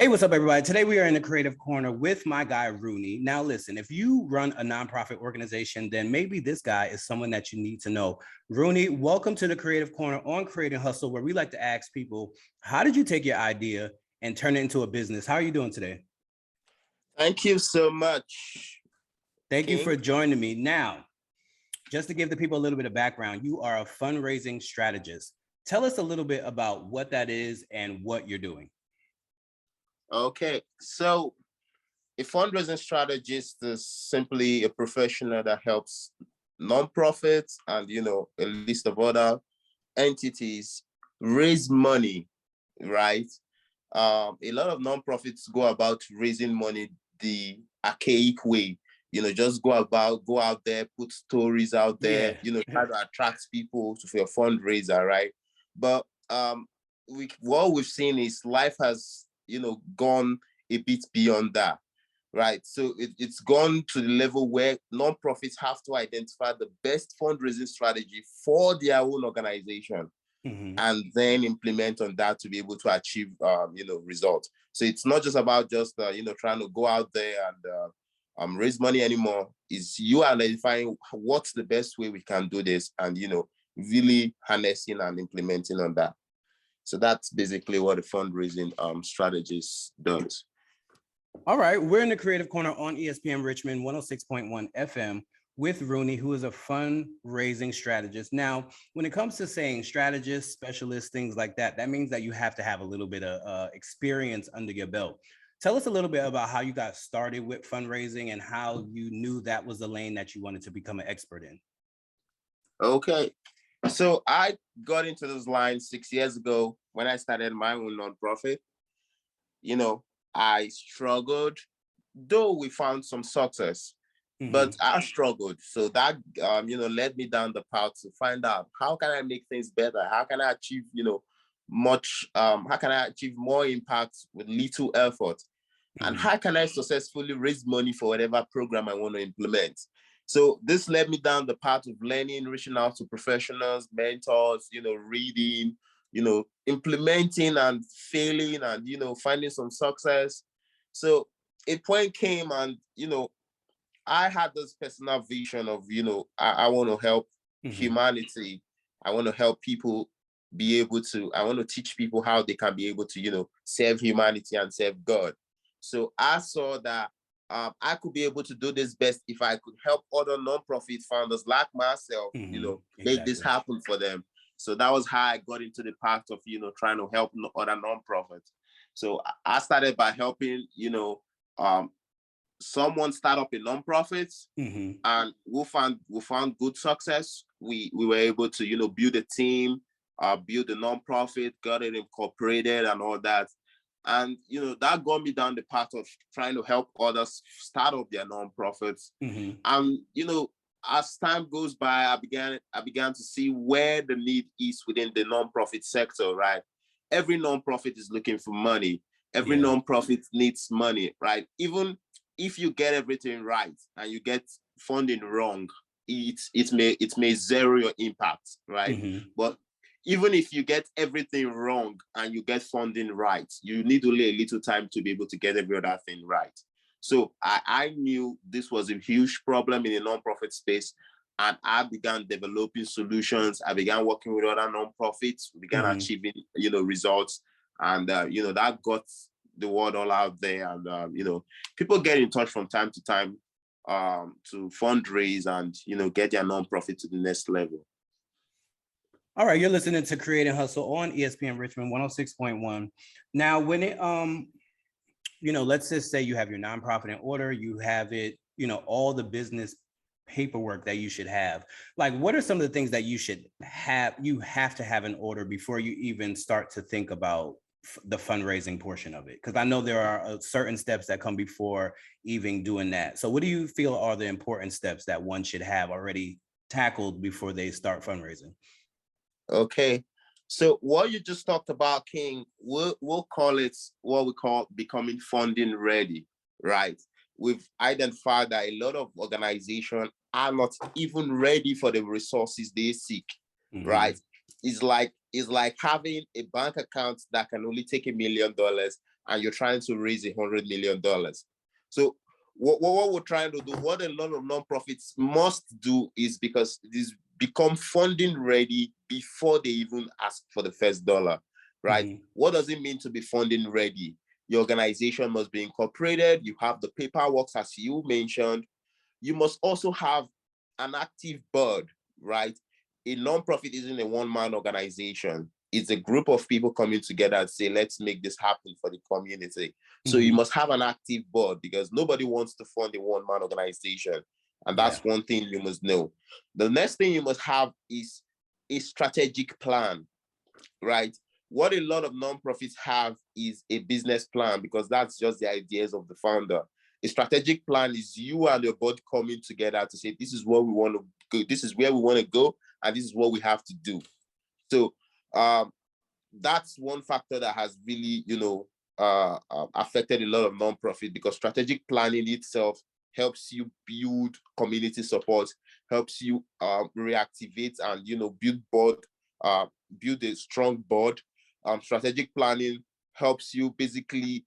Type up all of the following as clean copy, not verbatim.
Hey, what's up, everybody? Today we are in the Creative Corner with my guy, ROONEY. Now, listen, if you run a nonprofit organization, then maybe this guy is someone that you need to know. ROONEY, welcome to the Creative Corner on Create and Hustle, where we like to ask people, how did you take your idea and turn it into a business? How are you doing today? Thank you so much. Thank you for joining me. Now, just to give the people a little bit of background, you are a fundraising strategist. Tell us a little bit about what that is and what you're doing. Okay, so a fundraising strategist is simply a professional that helps nonprofits and a list of other entities raise money, right? A lot of nonprofits go about raising money the archaic way. Just go out there, put stories out there, try to attract people for your fundraiser, right? But what we've seen is life has gone a bit beyond that, right? So it's gone to the level where nonprofits have to identify the best fundraising strategy for their own organization, and then implement on that to be able to achieve results. So it's not just about just trying to go out there and raise money anymore. Is you identifying what's the best way we can do this, and really harnessing and implementing on that. So that's basically what a fundraising strategist does. All right, we're in the Creative Corner on ESPN Richmond 106.1 FM with ROONEY, who is a fundraising strategist. Now, when it comes to saying strategist, specialist, things like that, that means that you have to have a little bit of experience under your belt. Tell us a little bit about how you got started with fundraising and how you knew that was the lane that you wanted to become an expert in. Okay. So I got into this line 6 years ago when I started my own nonprofit. I struggled, though we found some success, but I struggled. So that, led me down the path to find out how can I make things better? How can I achieve, how can I achieve more impact with little effort? And how can I successfully raise money for whatever program I want to implement? So this led me down the path of learning, reaching out to professionals, mentors, reading, implementing and failing and, finding some success. So a point came and, I had this personal vision of, I want to help humanity. I want to help people be able to, I want to teach people how they can be able to, serve humanity and serve God. So I saw that I could be able to do this best if I could help other nonprofit founders like myself, make this happen for them. So that was how I got into the path of, trying to help other nonprofits. So I started by helping, someone start up a nonprofit, and we found good success. We were able to, build a team, build a nonprofit, got it incorporated and all that. And, that got me down the path of trying to help others start up their nonprofits. And, as time goes by, I began to see where the need is within the nonprofit sector, right? Every nonprofit is looking for money. Every nonprofit needs money, right? Even if you get everything right and you get funding wrong, it may zero your impact, right? But even if you get everything wrong and you get funding right, you need only a little time to be able to get every other thing right. So I knew this was a huge problem in the nonprofit space, and I began developing solutions. I began working with other nonprofits, began achieving, results, and that got the word all out there. And people get in touch from time to time to fundraise and get their nonprofit to the next level. All right, you're listening to Create and Hustle on ESPN Richmond 106.1. Now, when it, let's just say you have your nonprofit in order, you have it, all the business paperwork that you should have. Like, what are some of the things that you have to have in order before you even start to think about the fundraising portion of it? Because I know there are certain steps that come before even doing that. So what do you feel are the important steps that one should have already tackled before they start fundraising? Okay, so what you just talked about, King, we'll call it what we call becoming funding ready, right? We've identified that a lot of organizations are not even ready for the resources they seek, right? It's like having a bank account that can only take $1 million and you're trying to raise $100 million. So what we're trying to do, what a lot of nonprofits must do, is because this become funding ready before they even ask for the first dollar, right? Mm-hmm. What does it mean to be funding ready? Your organization must be incorporated. You have the paperwork, as you mentioned. You must also have an active board, right? A nonprofit isn't a one-man organization. It's a group of people coming together and say, let's make this happen for the community. So you must have an active board, because nobody wants to fund a one-man organization. And that's one thing you must know. The next thing you must have is a strategic plan, right? What a lot of nonprofits have is a business plan, because that's just the ideas of the founder. A strategic plan is you and your board coming together to say, this is what we want to go, this is where we want to go, and this is what we have to do. So that's one factor that has really, affected a lot of nonprofit, because strategic planning itself helps you build community support, helps you reactivate and, build a strong board. Strategic planning helps you basically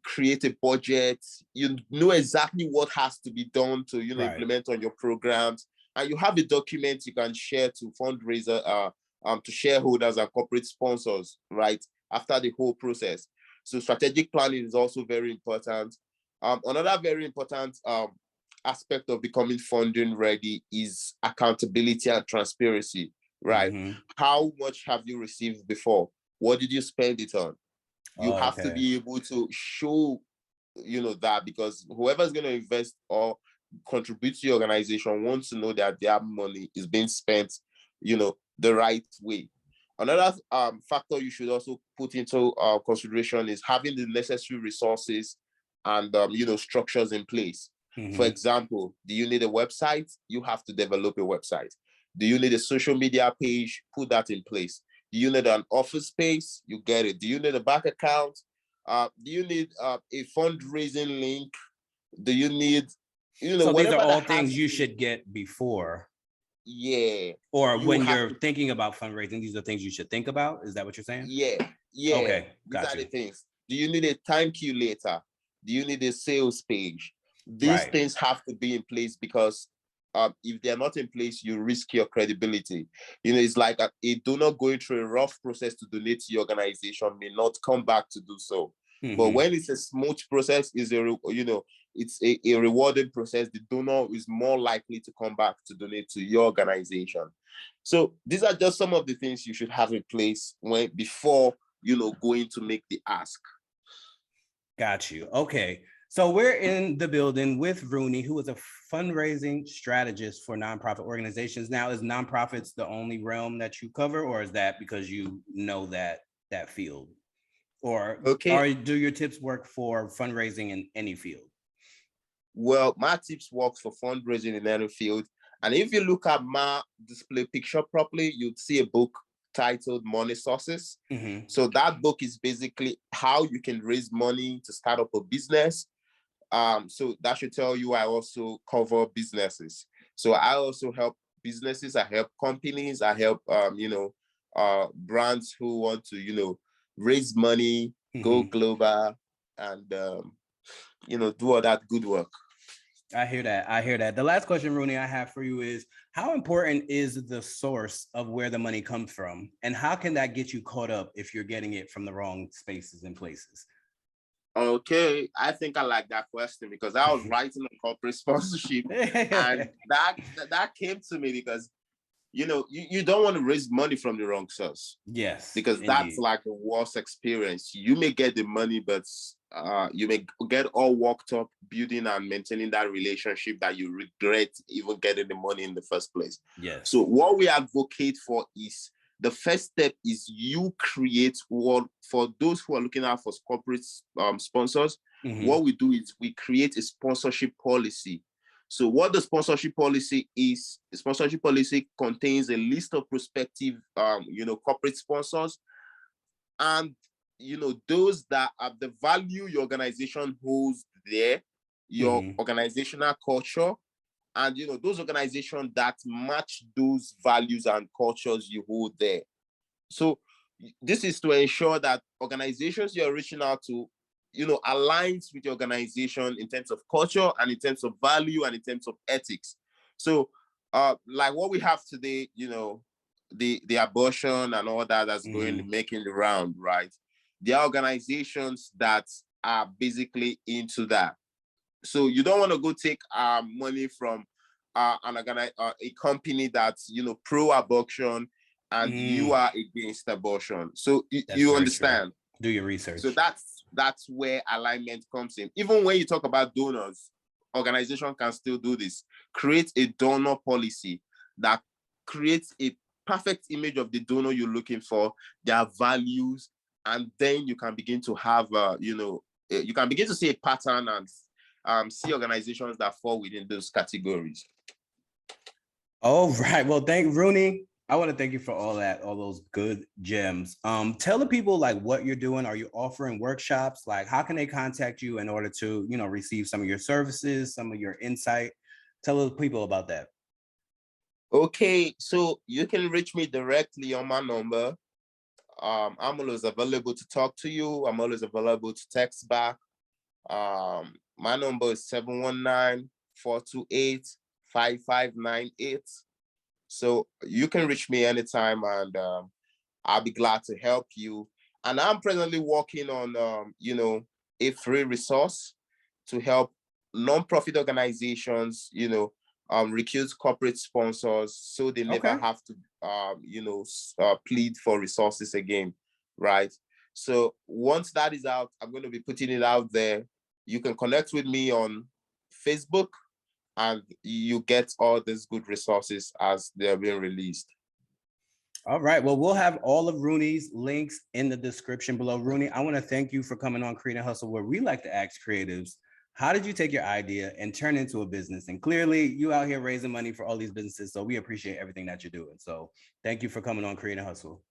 create a budget. You know exactly what has to be done to, implement on your programs, and you have a document you can share to fundraiser, to shareholders and corporate sponsors, right, after the whole process. So strategic planning is also very important. Another very important aspect of becoming funding ready is accountability and transparency, right? Mm-hmm. How much have you received before? What did you spend it on? You have to be able to show, that, because whoever's going to invest or contribute to your organization wants to know that their money is being spent, the right way. Another factor you should also put into consideration is having the necessary resources and structures in place. Mm-hmm. For example, do you need a website? You have to develop a website. Do you need a social media page? Put that in place. Do you need an office space? You get it. Do you need a bank account? Do you need a fundraising link? Do you need, so these are all things you should get before. Yeah. Or when you're thinking about fundraising, these are things you should think about. Is that what you're saying? Yeah. Okay. These are the things. Do you need a time calculator? Do you need a sales page? These things have to be in place, because if they're not in place, you risk your credibility. It's like a donor going through a rough process to donate to your organization may not come back to do so. Mm-hmm. But when it's a smooth process, it's a rewarding process, the donor is more likely to come back to donate to your organization. So these are just some of the things you should have in place before going to make the ask. Got you. Okay. So we're in the building with ROONEY, who is a fundraising strategist for nonprofit organizations. Now, is nonprofits the only realm that you cover, or is that because you know that field? Or do your tips work for fundraising in any field? Well, my tips work for fundraising in any field. And if you look at my display picture properly, you'd see a book titled Money Sources. Mm-hmm. So that book is basically how you can raise money to start up a business. So that should tell you I also cover businesses. So I also help businesses, I help companies, I help brands who want to, raise money, mm-hmm. go global, and do all that good work. I hear that. The last question, ROONEY, I have for you is, how important is the source of where the money comes from? And how can that get you caught up if you're getting it from the wrong spaces and places? Okay, I think I like that question, because I was writing on corporate sponsorship and that came to me because, you don't want to raise money from the wrong source. Yes. Because indeed. That's like the worst experience. You may get the money, but you may get all worked up building and maintaining that relationship that you regret even getting the money in the first place. Yes. So what we advocate for is, the first step is you create one for those who are looking out for corporate sponsors. Mm-hmm. What we do is we create a sponsorship policy. So what the sponsorship policy is, the sponsorship policy contains a list of prospective, corporate sponsors, and, those that are the value your organization holds there, your mm-hmm. organizational culture, and, those organizations that match those values and cultures you hold there. So this is to ensure that organizations you're reaching out to, aligns with your organization in terms of culture and in terms of value and in terms of ethics. So, like what we have today, the abortion and all that that's making the round, right? There are organizations that are basically into that. So you don't want to go take money from a company that's pro-abortion and you are against abortion. So you understand. True. Do your research. So that's where alignment comes in. Even when you talk about donors, organization can still do this. Create a donor policy that creates a perfect image of the donor you're looking for, their values, and then you can begin to have you can begin to see a pattern and see organizations that fall within those categories. All right. Well, thank ROONEY. I want to thank you for all those good gems. Tell the people like what you're doing. Are you offering workshops? Like, how can they contact you in order to, receive some of your services, some of your insight? Tell the people about that. Okay, so you can reach me directly on my number. I'm always available to talk to you. I'm always available to text back. My number is 719-428-5598. So you can reach me anytime, and I'll be glad to help you. And I'm presently working on, a free resource to help nonprofit organizations, recruit corporate sponsors so they never have to, plead for resources again, right? So once that is out, I'm going to be putting it out there. You can connect with me on Facebook, and you get all these good resources as they're being released. All right. Well, we'll have all of ROONEY's links in the description below. ROONEY, I want to thank you for coming on Create and Hustle, where we like to ask creatives, how did you take your idea and turn it into a business? And clearly you out here raising money for all these businesses. So we appreciate everything that you're doing. So thank you for coming on Create and Hustle.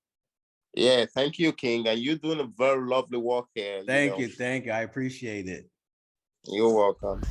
Yeah, thank you, King. And you're doing a very lovely work here. Thank you. I appreciate it. You're welcome.